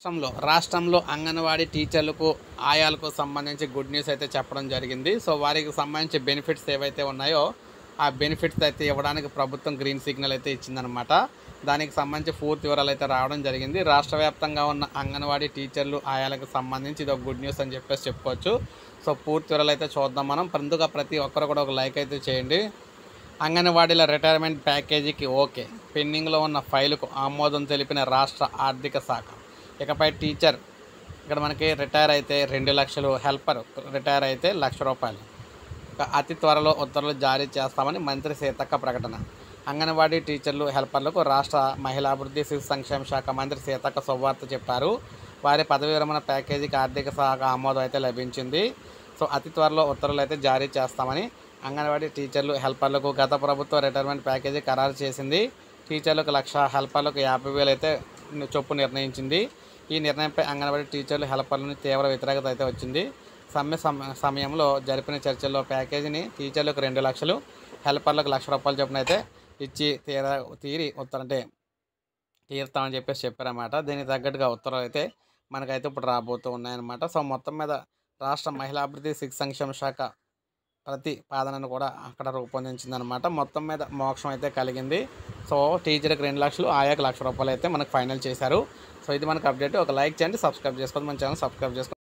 రాష్ట్రంలో అంగన్వాడీ టీచర్లకు ఆయాలకు సంబంధించి గుడ్ న్యూస్ అయితే చెప్పడం జరిగింది. సో వారికి సంబంధించి బెనిఫిట్స్ ఏవైతే ఉన్నాయో ఆ బెనిఫిట్స్ అయితే ఇవ్వడానికి ప్రభుత్వం గ్రీన్ సిగ్నల్ అయితే ఇచ్చిందనమాట. దానికి సంబంధించి పూర్తి వివరాలు అయితే రావడం జరిగింది. రాష్ట్ర వ్యాప్తంగా ఉన్న అంగన్వాడీ టీచర్లు ఆయాలకు సంబంధించి ఇది ఒక గుడ్ న్యూస్ అని చెప్పుకోవచ్చు. సో పూర్తి వివరాలు అయితే చూద్దాం మనం. ముందుగా ప్రతి ఒక్కరు కూడా ఒక లైక్ అయితే చేయండి. అంగన్వాడీల రిటైర్మెంట్ ప్యాకేజీకి ఓకే, పెండింగ్లో ఉన్న ఫైలుకు ఆమోదం తెలిపిన రాష్ట్ర ఆర్థిక శాఖ. ఇకపై టీచర్ ఇక్కడ మనకి రిటైర్ అయితే 2 లక్షలు, హెల్పర్ రిటైర్ అయితే ₹1,00,000. అతి త్వరలో ఉత్తర్వులు జారీ చేస్తామని మంత్రి సీతక్క ప్రకటన. అంగన్వాడీ టీచర్లు, హెల్పర్లకు రాష్ట్ర మహిళాభివృద్ధి శిశు సంక్షేమ శాఖ మంత్రి సీతక్క శుభవార్త చెప్పారు. వారి పదవి విరమణ ప్యాకేజీకి ఆర్థిక శాఖ ఆమోదం అయితే లభించింది. సో అతి త్వరలో ఉత్తర్వులు అయితే జారీ చేస్తామని అంగన్వాడీ టీచర్లు, హెల్పర్లకు గత ప్రభుత్వం రిటైర్మెంట్ ప్యాకేజీ ఖరారు చేసింది. టీచర్లకు 1,00,000, హెల్పర్లకు 50,000 అయితే చొప్పు నిర్ణయించింది. ఈ నిర్ణయంపై అంగన్వాడీ టీచర్లు, హెల్పర్లను తీవ్ర వ్యతిరేకత అయితే వచ్చింది. సమ్మె సమయంలో జరిపిన చర్చల్లో ప్యాకేజీని టీచర్లకు 2 లక్షలు, హెల్పర్లకు ₹1,00,000 చొప్పున అయితే ఇచ్చి తీరుతామని చెప్పారన్నమాట. దీనికి తగ్గట్టుగా ఉత్తర్వులు అయితే మనకైతే ఇప్పుడు రాబోతూ ఉన్నాయన్నమాట. సో మొత్తం మీద రాష్ట్ర మహిళాభివృద్ధి శిశు సంక్షేమ శాఖ ప్రతిపాదనను కూడా అక్కడ రూపొందించిందనమాట. మొత్తం మీద మోక్షం అయితే కలిగింది. సో టీచర్కి 2 లక్షలు, ఆయాకి ₹1,00,000 అయితే మనకు ఫైనల్ చేశారు. సో ఇది మనకు అప్డేట్. ఒక లైక్ చేయండి, సబ్స్క్రైబ్ చేసుకోండి, మన ఛానల్ సబ్స్క్రైబ్ చేసుకోండి.